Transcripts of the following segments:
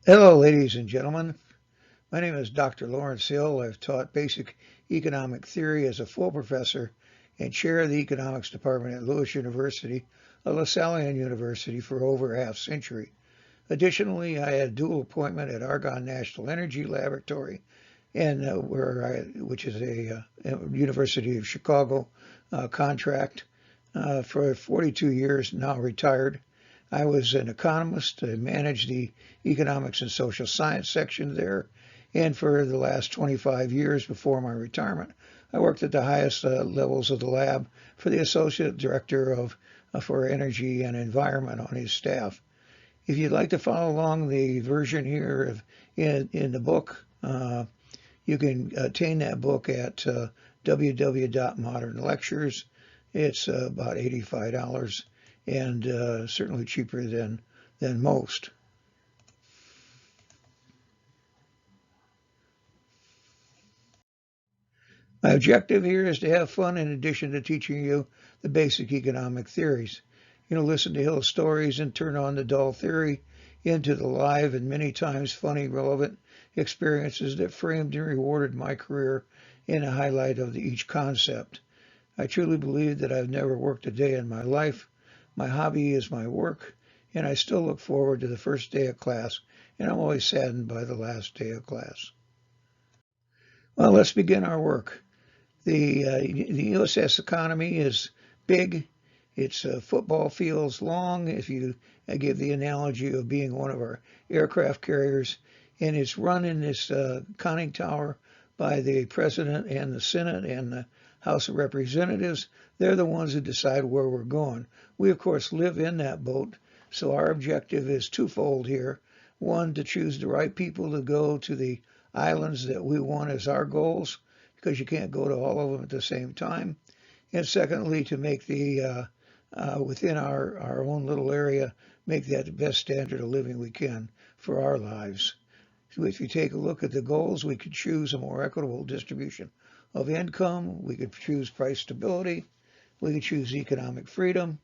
Hello, ladies and gentlemen. My name is Dr. Lawrence Hill. I've taught basic economic theory as a full professor and chair of the economics department at Lewis University, a LaSallian University, for over a half century. Additionally, I had a dual appointment at Argonne National Energy Laboratory, which is a University of Chicago contract for 42 years, now retired. I was an economist. I managed the economics and social science section there. And for the last 25 years before my retirement, I worked at the highest levels of the lab for the associate director of for energy and environment on his staff. If you'd like to follow along the version here in the book, you can obtain that book at www.modernlectures. It's about $85 and certainly cheaper than most. My objective here is to have fun in addition to teaching you the basic economic theories. Listen to Hill's stories and turn on the dull theory into the live and many times funny, relevant experiences that framed and rewarded my career in a highlight of each concept. I truly believe that I've never worked a day in my life. My hobby is my work, and I still look forward to the first day of class, and I'm always saddened by the last day of class. Well, let's begin our work. The USS economy is big. It's football fields long, if you give the analogy of being one of our aircraft carriers, and it's run in this conning tower by the President and the Senate and the House of Representatives. They're the ones who decide where we're going. We, of course, live in that boat, so our objective is twofold here. One, to choose the right people to go to the islands that we want as our goals, because you can't go to all of them at the same time. And secondly, to make the within our own little area, make that the best standard of living we can for our lives. So if you take a look at the goals, we could choose a more equitable distribution of income. We could choose price stability. We could choose economic freedom,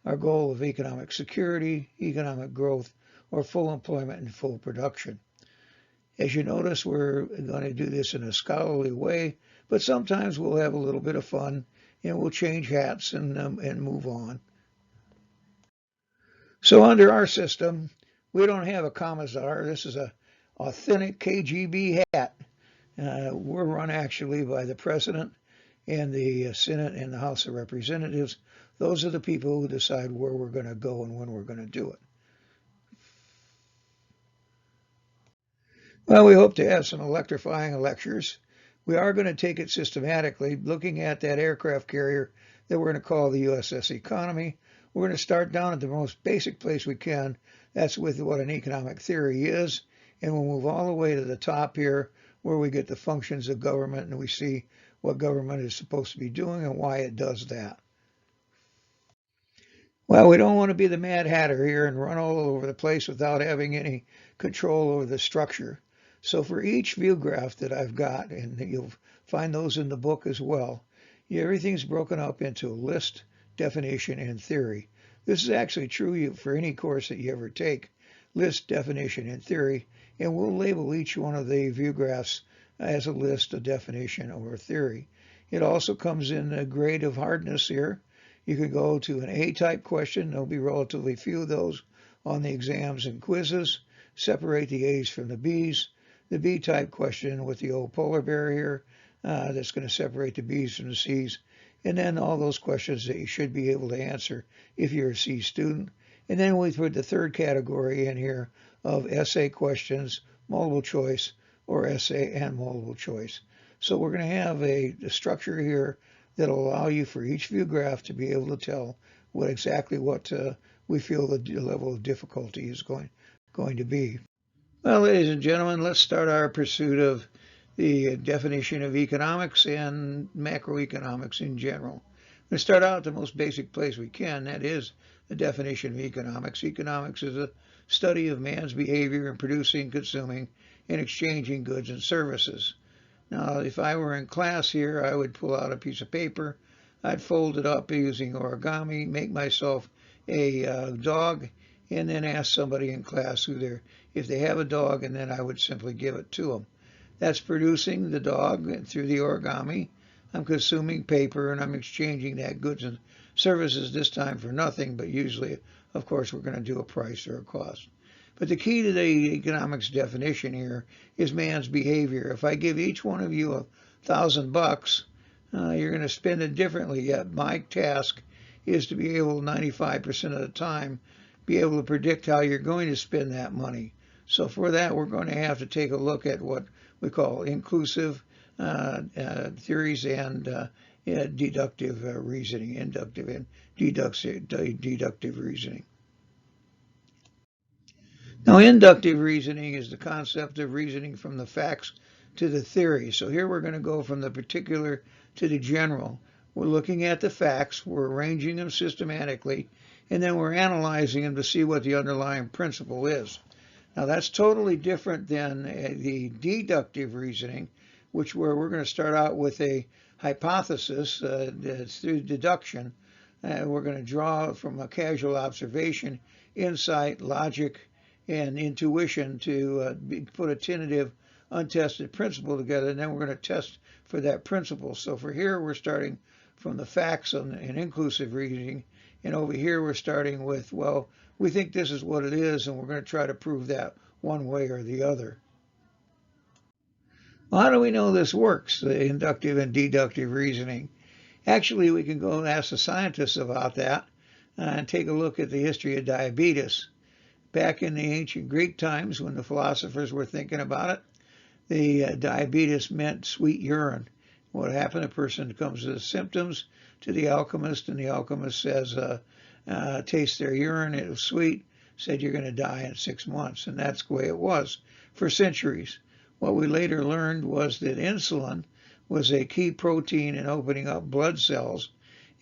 our goal of economic security, economic growth, or full employment and full production. As you notice, we're going to do this in a scholarly way, but sometimes we'll have a little bit of fun and we'll change hats and move on. So under our system, we don't have a commissar. This is a authentic KGB hat. We're run actually by the President and the Senate and the House of Representatives. Those are the people who decide where we're going to go and when we're going to do it. Well, we hope to have some electrifying lectures. We are going to take it systematically, looking at that aircraft carrier that we're going to call the USS Economy. We're going to start down at the most basic place we can. That's with what an economic theory is. And we'll move all the way to the top here where we get the functions of government and we see what government is supposed to be doing and why it does that. Well, we don't want to be the Mad Hatter here and run all over the place without having any control over the structure. So for each view graph that I've got, and you'll find those in the book as well, everything's broken up into a list, definition, and theory. This is actually true for any course that you ever take, list, definition, and theory, and we'll label each one of the view graphs as a list, a definition, or a theory. It also comes in a grade of hardness here. You can go to an A-type question. There'll be relatively few of those on the exams and quizzes. Separate the A's from the B's. The B-type question with the old polar bear here, that's going to separate the B's from the C's. And then all those questions that you should be able to answer if you're a C student. And then we put the third category in here of essay questions, multiple choice, or essay and multiple choice. So we're going to have a structure here that'll allow you for each view graph to be able to tell what we feel the level of difficulty is going to be. Well, ladies and gentlemen, let's start our pursuit of the definition of economics and macroeconomics in general. We're going to start out at the most basic place we can. That is the definition of economics. Economics is a study of man's behavior in producing, consuming, and exchanging goods and services. Now, if I were in class here, I would pull out a piece of paper. I'd fold it up using origami, make myself a dog, and then ask somebody in class if they have a dog, and then I would simply give it to them. That's producing the dog through the origami. I'm consuming paper, and I'm exchanging that goods and services, this time for nothing, but usually, of course, we're going to do a price or a cost. But the key to the economics definition here is man's behavior. If I give each one of you $1,000, you're going to spend it differently. Yet my task is to be able, 95% of the time, be able to predict how you're going to spend that money. So for that, we're going to have to take a look at what we call inclusive theories and deductive reasoning, inductive and deductive reasoning. Now, inductive reasoning is the concept of reasoning from the facts to the theory. So here we're going to go from the particular to the general. We're looking at the facts, we're arranging them systematically, and then we're analyzing them to see what the underlying principle is. Now, that's totally different than the deductive reasoning, which where we're going to start out with a hypothesis through deduction. We're going to draw from a casual observation, insight, logic, and intuition to put a tentative, untested principle together, and then we're going to test for that principle. So for here, we're starting from the facts and inclusive reasoning, and over here, we're starting with, well, we think this is what it is, and we're going to try to prove that one way or the other. Well, how do we know this works, the inductive and deductive reasoning? Actually, we can go and ask the scientists about that and take a look at the history of diabetes. Back in the ancient Greek times, when the philosophers were thinking about it, the diabetes meant sweet urine. What happened? A person comes with symptoms to the alchemist, and the alchemist says, taste their urine, it was sweet, said you're going to die in 6 months. And that's the way it was for centuries. What we later learned was that insulin was a key protein in opening up blood cells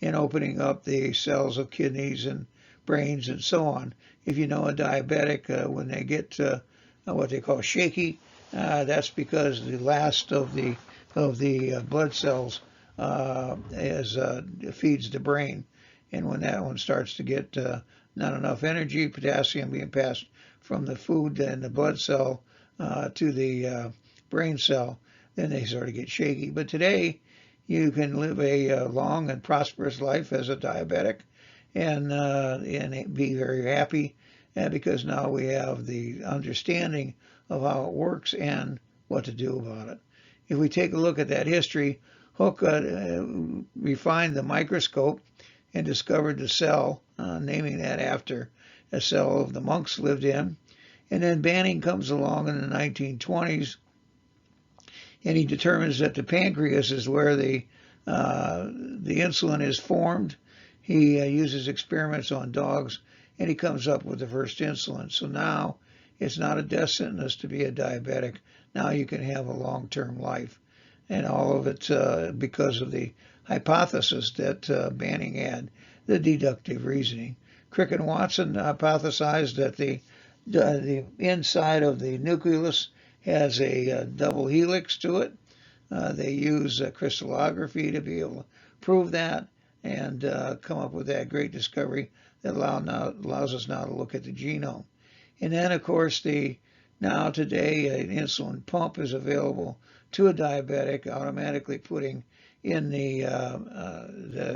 and opening up the cells of kidneys and brains and so on. If you know a diabetic, when they get what they call shaky, that's because the last of the blood cells feeds the brain. And when that one starts to get not enough energy, potassium being passed from the food and the blood cell to the brain cell, then they sort of get shaky. But today, you can live a long and prosperous life as a diabetic and be very happy because now we have the understanding of how it works and what to do about it. If we take a look at that history, Hooke refined the microscope and discovered the cell, naming that after a cell the monks lived in. And then Banning comes along in the 1920s, and he determines that the pancreas is where the insulin is formed. He uses experiments on dogs, and he comes up with the first insulin. So now it's not a death sentence to be a diabetic. Now you can have a long-term life. And all of it because of the hypothesis that Banning had, the deductive reasoning. Crick and Watson hypothesized that the inside of the nucleus has a double helix to it. They use crystallography to be able to prove that and come up with that great discovery that allows us now to look at the genome. And then, of course, now today an insulin pump is available to a diabetic, automatically putting in the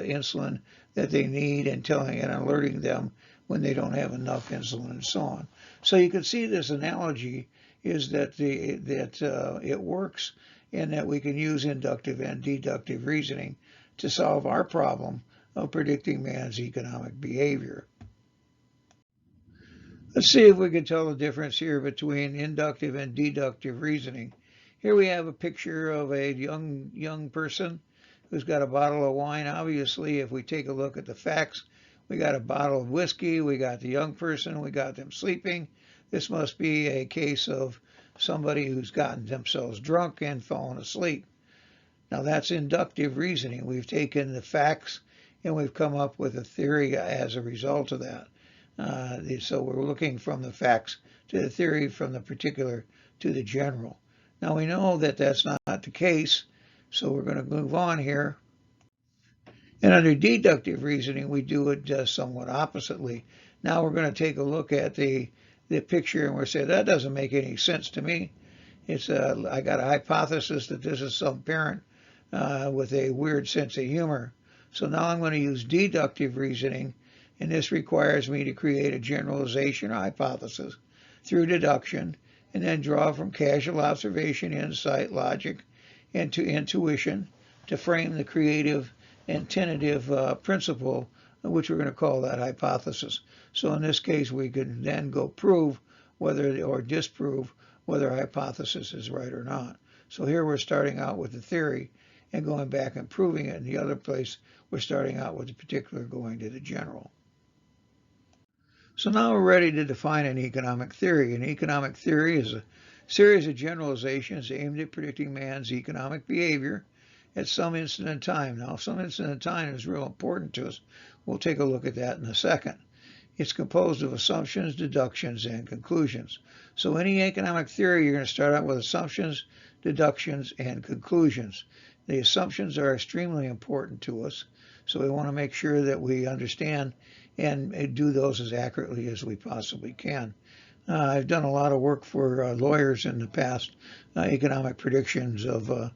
insulin that they need and telling and alerting them when they don't have enough insulin and so on. So you can see this analogy is that it works and that we can use inductive and deductive reasoning to solve our problem of predicting man's economic behavior. Let's see if we can tell the difference here between inductive and deductive reasoning. Here we have a picture of a young person who's got a bottle of wine. Obviously, if we take a look at the facts, we got a bottle of whiskey, we got the young person, we got them sleeping. This must be a case of somebody who's gotten themselves drunk and fallen asleep. Now that's inductive reasoning. We've taken the facts and we've come up with a theory as a result of that. So we're looking from the facts to the theory, from the particular to the general. Now we know that that's not the case, so we're going to move on here. And under deductive reasoning, we do it somewhat oppositely. Now we're going to take a look at the picture and we're saying that doesn't make any sense to me. I got a hypothesis that this is some parent with a weird sense of humor. So now I'm going to use deductive reasoning, and this requires me to create a generalization or hypothesis through deduction, and then draw from casual observation, insight, logic, and to intuition to frame the creative and tentative principle, which we're going to call that hypothesis. So in this case, we could then go prove whether or disprove whether a hypothesis is right or not. So here we're starting out with the theory and going back and proving it. In the other place, we're starting out with the particular going to the general. So now we're ready to define an economic theory. An economic theory is a series of generalizations aimed at predicting man's economic behavior at some instant in time. Now, some instant in time is real important to us. We'll take a look at that in a second. It's composed of assumptions, deductions, and conclusions. So any economic theory, you're going to start out with assumptions, deductions, and conclusions. The assumptions are extremely important to us, so we want to make sure that we understand and do those as accurately as we possibly can. I've done a lot of work for lawyers in the past, economic predictions of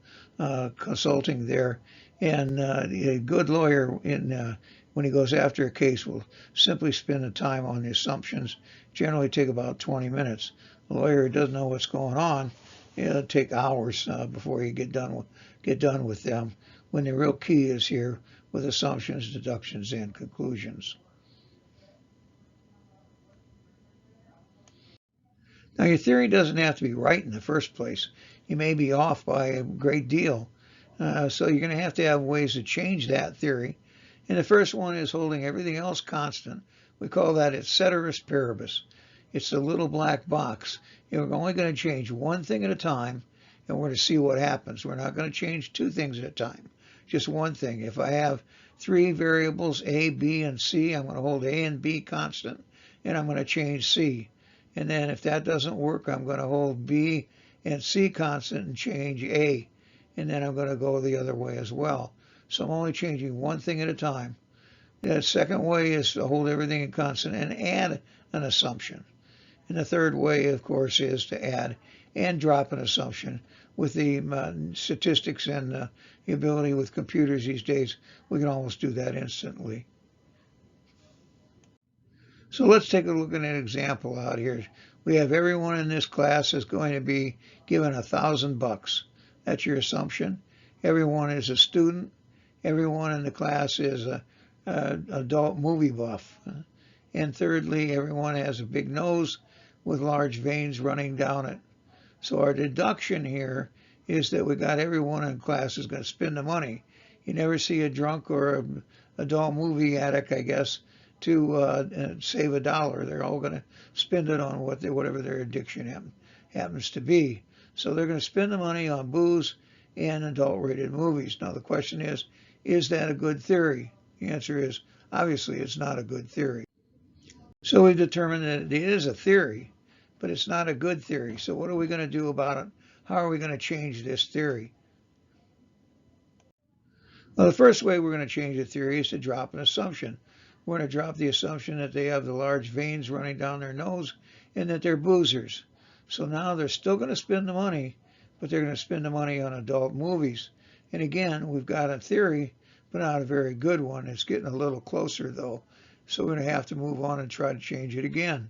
consulting there, and a good lawyer when he goes after a case will simply spend the time on the assumptions, generally take about 20 minutes. A lawyer who doesn't know what's going on, it'll take hours before you get done with them, when the real key is here with assumptions, deductions, and conclusions. Now, your theory doesn't have to be right in the first place. You may be off by a great deal. So you're going to have ways to change that theory. And the first one is holding everything else constant. We call that its ceteris paribus. It's a little black box. We're only going to change one thing at a time, and we're going to see what happens. We're not going to change two things at a time, just one thing. If I have three variables, A, B, and C, I'm going to hold A and B constant, and I'm going to change C. And then if that doesn't work, I'm going to hold B and C constant and change A. And then I'm going to go the other way as well. So I'm only changing one thing at a time. The second way is to hold everything in constant and add an assumption. And the third way, of course, is to add and drop an assumption. With the statistics and the ability with computers these days, we can almost do that instantly. So let's take a look at an example out here. We have everyone in this class is going to be given $1,000. That's your assumption. Everyone is a student. Everyone in the class is an adult movie buff. And thirdly, everyone has a big nose with large veins running down it. So our deduction here is that we got everyone in class is going to spend the money. You never see a drunk or an adult movie addict, I guess, to save $1. They're all going to spend it on whatever their addiction happens to be. So they're going to spend the money on booze and adult-rated movies. Now the question is that a good theory? The answer is, obviously, it's not a good theory. So we've determined that it is a theory, but it's not a good theory. So what are we going to do about it? How are we going to change this theory? Well, the first way we're going to change the theory is to drop an assumption. We're going to drop the assumption that they have the large veins running down their nose and that they're boozers. So now they're still going to spend the money, but they're going to spend the money on adult movies. And again, we've got a theory, but not a very good one. It's getting a little closer, though. So we're going to have to move on and try to change it again.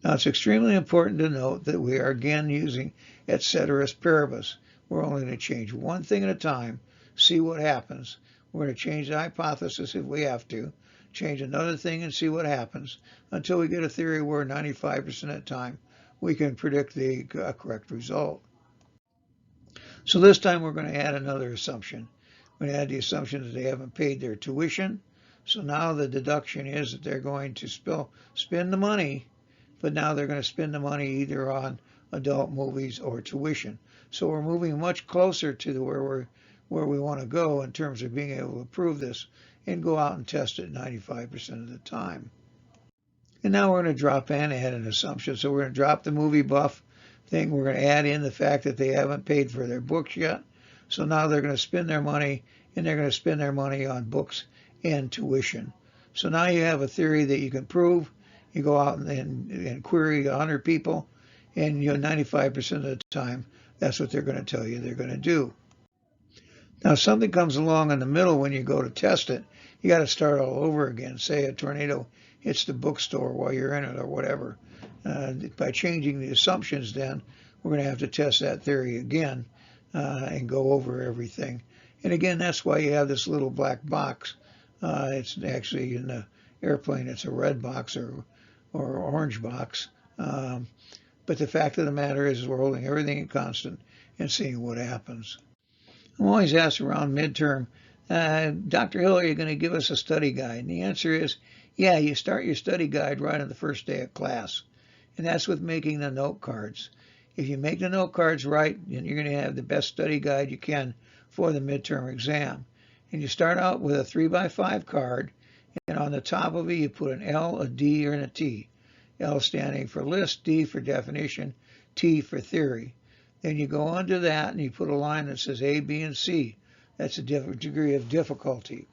Now, it's extremely important to note that we are again using et ceteris paribus. We're only going to change one thing at a time, see what happens. We're going to change the hypothesis if we have to, change another thing and see what happens until we get a theory where 95% of the time we can predict the correct result. So this time we're going to add another assumption. We're going to add the assumption that they haven't paid their tuition. So now the deduction is that they're going to spend the money, but now they're going to spend the money either on adult movies or tuition. So we're moving much closer to where we want to go in terms of being able to prove this and go out and test it 95% of the time. And now we're going to drop and add an assumption. So we're going to drop the movie buff thing. We're going to add in the fact that they haven't paid for their books yet. So now they're going to spend their money, and they're going to spend their money on books and tuition. So now you have a theory that you can prove. You go out and query 100 people, and 95% of the time, that's what they're going to tell you they're going to do. Now, if something comes along in the middle when you go to test it, you got to start all over again. Say a tornado hits the bookstore while you're in it or whatever. By changing the assumptions, then we're going to have to test that theory again and go over everything. And again, that's why you have this little black box. It's actually in the airplane, it's a red box or orange box. But the fact of the matter is we're holding everything in constant and seeing what happens. I'm always asked around midterm, Dr. Hill, are you going to give us a study guide? And the answer is, yeah, you start your study guide right on the first day of class. And that's with making the note cards. If you make the note cards right, then you're going to have the best study guide you can for the midterm exam. And you start out with a 3x5 card, and on the top of it you put an L, a D, or a T. L standing for list, D for definition, T for theory. Then you go under that and you put a line that says A, B, and C. That's a different degree of difficulty.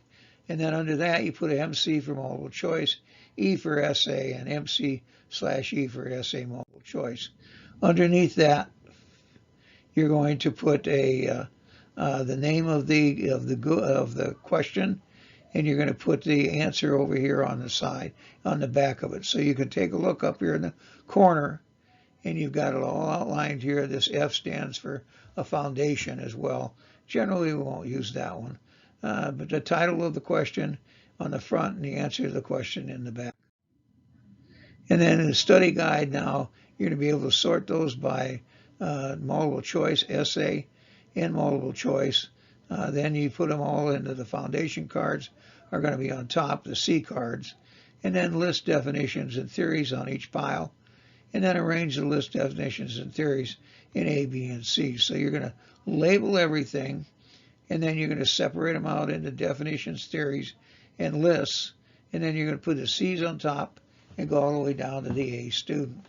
And then under that you put MC for multiple choice, E for essay, and MC/E for essay multiple choice. Underneath that, you're going to put the name of the question, and you're going to put the answer over here on the side, on the back of it. So you can take a look up here in the corner, and you've got it all outlined here. This F stands for a foundation as well. Generally, we won't use that one. But the title of the question on the front and the answer to the question in the back. And then in the study guide now, you're going to be able to sort those by multiple choice, essay, and multiple choice. Then you put them all into the foundation cards are going to be on top, the C cards. And then list definitions and theories on each pile. And then arrange the list definitions and theories in A, B, and C. So you're going to label everything, and then you're going to separate them out into definitions, theories, and lists. And then you're going to put the C's on top and go all the way down to the A student.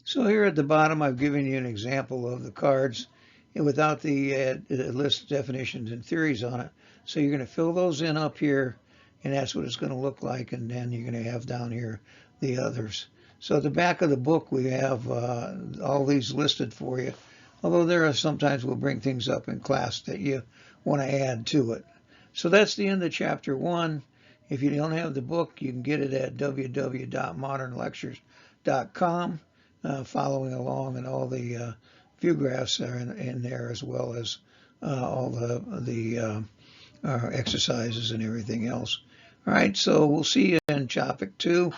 So here at the bottom, I've given you an example of the cards and without the list definitions and theories on it. So you're going to fill those in up here, and that's what it's going to look like. And then you're going to have down here the others. So at the back of the book, we have all these listed for you. Although there are sometimes we'll bring things up in class that you want to add to it. So that's the end of chapter 1. If you don't have the book, you can get it at www.modernlectures.com, following along, and all the view graphs are in there, as well as all the exercises and everything else. All right, so we'll see you in topic 2.